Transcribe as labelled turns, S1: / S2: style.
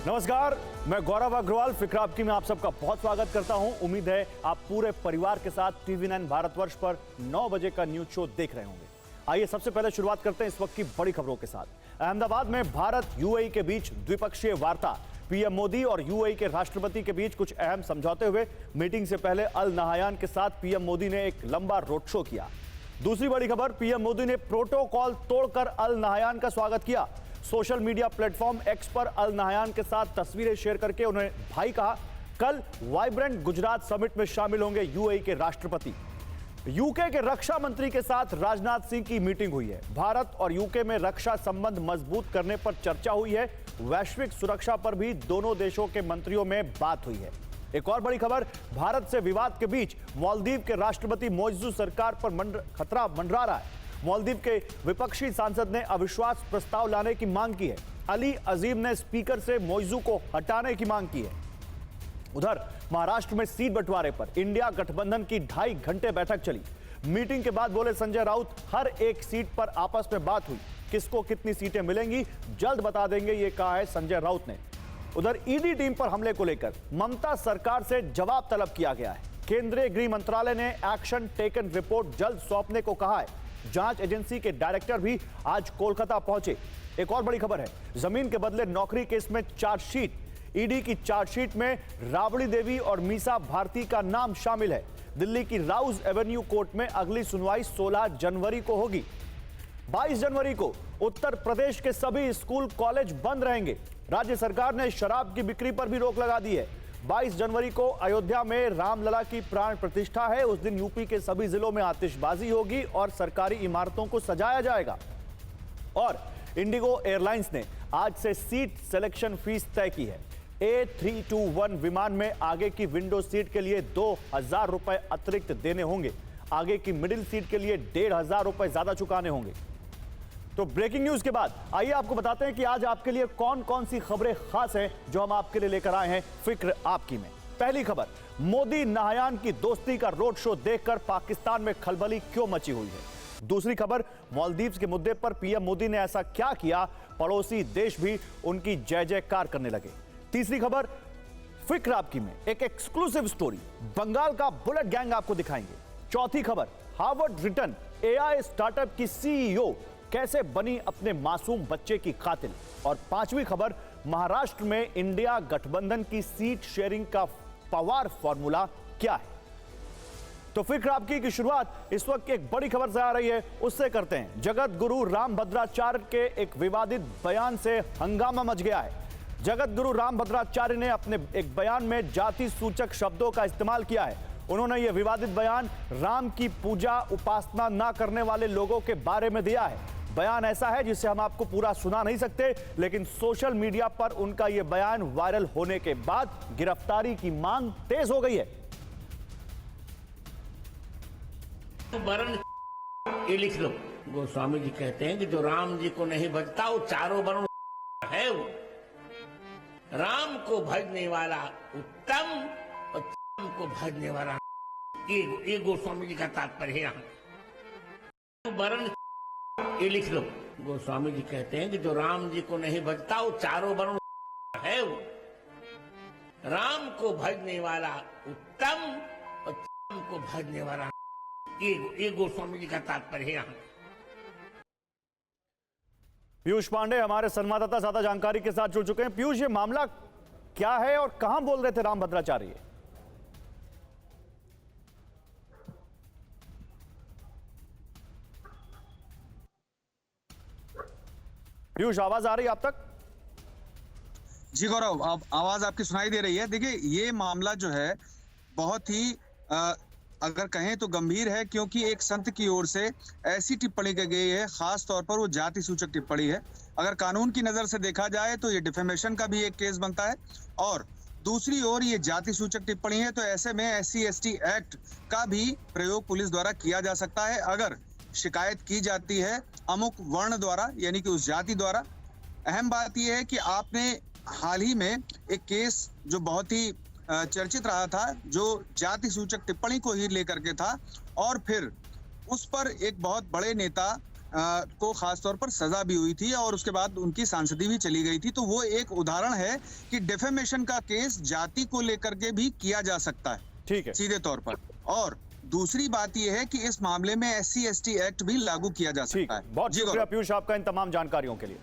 S1: नमस्कार, मैं गौरव अग्रवाल फिक्र आपकी में आप सबका बहुत स्वागत करता हूं। उम्मीद है आप पूरे परिवार के साथ टीवी9 भारतवर्ष पर 9 बजे का न्यूज शो देख रहे होंगे। आइए सबसे पहले शुरुआत करते हैं इस वक्त की बड़ी खबरों के साथ। अहमदाबाद में भारत यूएई के बीच द्विपक्षीय वार्ता। पीएम मोदी और यूएई के राष्ट्रपति के बीच कुछ अहम समझौते हुए। मीटिंग से पहले अल नहायान के साथ पीएम मोदी ने एक लंबा रोड शो किया। दूसरी बड़ी खबर, पीएम मोदी ने प्रोटोकॉल तोड़कर अल नहायान का स्वागत किया। सोशल मीडिया प्लेटफॉर्म एक्स पर अल नहायान के साथ तस्वीरें शेयर करके उन्होंने भाई कहा। कल वाइब्रेंट गुजरात समिट में शामिल होंगे यूएई के राष्ट्रपति। यूके के रक्षा मंत्री के साथ राजनाथ सिंह की मीटिंग हुई है। भारत और यूके में रक्षा संबंध मजबूत करने पर चर्चा हुई है। वैश्विक सुरक्षा पर भी दोनों देशों के मंत्रियों में बात हुई है। एक और बड़ी खबर, भारत से विवाद के बीच मालदीव के राष्ट्रपति मोइज़ू सरकार पर खतरा मंडरा रहा है। मालदीव के विपक्षी सांसद ने अविश्वास प्रस्ताव लाने की मांग की है। अली अजीम ने स्पीकर से मोइज़ू को हटाने की मांग की है। उधर महाराष्ट्र में सीट बंटवारे पर इंडिया गठबंधन की 2.5 घंटे बैठक चली। मीटिंग के बाद बोले संजय राउत, हर एक सीट पर आपस में बात हुई। किसको कितनी सीटें मिलेंगी जल्द बता देंगे, ये कहा है संजय राउत ने। उधर ईडी टीम पर हमले को लेकर ममता सरकार से जवाब तलब किया गया है। केंद्रीय गृह मंत्रालय ने एक्शन टेकन रिपोर्ट जल्द सौंपने को कहा है। जांच एजेंसी के डायरेक्टर भी आज कोलकाता पहुंचे। एक और बड़ी खबर है, जमीन के बदले नौकरी केस में चार्जशीट। ईडी की चार्जशीट में राबड़ी देवी और मीसा भारती का नाम शामिल है। दिल्ली की राउज एवेन्यू कोर्ट में अगली सुनवाई 16 जनवरी को होगी। 22 जनवरी को उत्तर प्रदेश के सभी स्कूल कॉलेज बंद रहेंगे। राज्य सरकार ने शराब की बिक्री पर भी रोक लगा दी है। 22 जनवरी को अयोध्या में रामलला की प्राण प्रतिष्ठा है। उस दिन यूपी के सभी जिलों में आतिशबाजी होगी और सरकारी इमारतों को सजाया जाएगा। और इंडिगो एयरलाइंस ने आज से सीट सिलेक्शन फीस तय की है। A321 विमान में आगे की विंडो सीट के लिए 2,000 रुपए अतिरिक्त देने होंगे। आगे की मिडिल सीट के लिए 1,500 रुपए ज्यादा चुकाने होंगे। तो ब्रेकिंग न्यूज के बाद आइए आपको बताते हैं कि आज आपके लिए कौन कौन सी खबरें खास हैं जो हम आपके लिए लेकर आए हैं फिक्र आपकी में। पहली खबर, मोदी नहायान की दोस्ती का रोड शो देखकर पाकिस्तान में खलबली क्यों मची हुई है। दूसरी खबर, मालदीव के मुद्दे पर पीएम मोदी ने ऐसा क्या किया पड़ोसी देश भी उनकी जय जयकार करने लगे। तीसरी खबर, फिक्र आपकी में एक एक्सक्लूसिव स्टोरी, बंगाल का बुलेट गैंग आपको दिखाएंगे। चौथी खबर, हार्वर्ड रिटर्न एआई स्टार्टअप की सीईओ कैसे बनी अपने मासूम बच्चे की कातिल। और पांचवी खबर, महाराष्ट्र में इंडिया गठबंधन की सीट शेयरिंग का पवार फॉर्मूला क्या है। तो फिक्र आपकी की शुरुआत इस वक्त एक बड़ी खबर से आ रही है, उससे करते हैं। जगत गुरु रामभद्राचार्य के एक विवादित बयान से हंगामा मच गया है। जगत गुरु रामभद्राचार्य ने अपने एक बयान में जाति सूचक शब्दों का इस्तेमाल किया है। उन्होंने यह विवादित बयान राम की पूजा उपासना ना करने वाले लोगों के बारे में दिया है। बयान ऐसा है जिसे हम आपको पूरा सुना नहीं सकते, लेकिन सोशल मीडिया पर उनका यह बयान वायरल होने के बाद गिरफ्तारी की मांग तेज हो गई है।
S2: वर्ण ये लिख लो, गोस्वामी जी कहते हैं कि जो राम जी को नहीं भजता वो चारों वर्ण है। वो राम को भजने वाला उत्तम और राम को भजने वाला ये गोस्वामी जी का तात्पर्य है। यहाँ वर्ण ये लिख लो, गोस्वामी जी कहते हैं कि जो राम जी को नहीं भजता वो चारों वर्ण है। वो राम को भजने वाला उत्तम और राम को भजने वाला ये गोस्वामी जी का तात्पर्य है। यहाँ
S1: पीयूष पांडे हमारे संवाददाता ज्यादा जानकारी के साथ जुड़ चुके हैं। पीयूष, ये मामला क्या है और कहां बोल रहे थे रामभद्राचार्य? पीयूष, आवाज आ रही है आप तक?
S3: जी गौरव, अब आवाज आपकी सुनाई दे रही है। देखिए, ये मामला जो है बहुत ही अगर कहें तो गंभीर है, क्योंकि एक संत की ओर से ऐसी टिप्पणी की गई है, खास तौर पर वो जाति सूचक टिप्पणी है। अगर कानून की नजर से देखा जाए तो ये डिफेमेशन का भी एक केस बनता है, और दूसरी ओर ये जाति सूचक टिप्पणी है, तो ऐसे में SC/ST एक्ट का भी प्रयोग पुलिस द्वारा किया जा सकता है अगर शिकायत की जाती है अमुक वर्ण द्वारा, यानी कि उस जाति द्वारा। अहम बात यह है कि आपने हाल ही में एक केस जो बहुत ही चर्चित रहा था, जो जाति सूचक टिप्पणी को ही लेकर के था, और फिर उस पर एक बहुत बड़े नेता को खास तौर पर सजा भी हुई थी और उसके बाद उनकी सांसदी भी चली गई थी। तो वो एक उदाहरण है कि डिफेमेशन का केस जाति को लेकर के भी किया जा सकता है,
S1: ठीक है।
S3: सीधे तौर पर। और दूसरी बात यह है कि इस मामले में SC/ST एक्ट भी लागू किया जा
S1: ठीक
S3: सकता
S1: है,
S3: है।
S1: बहुत
S3: जी
S1: शुक्रिया
S3: गौरव।
S1: पीयूष आपका इन तमाम जानकारियों के लिए।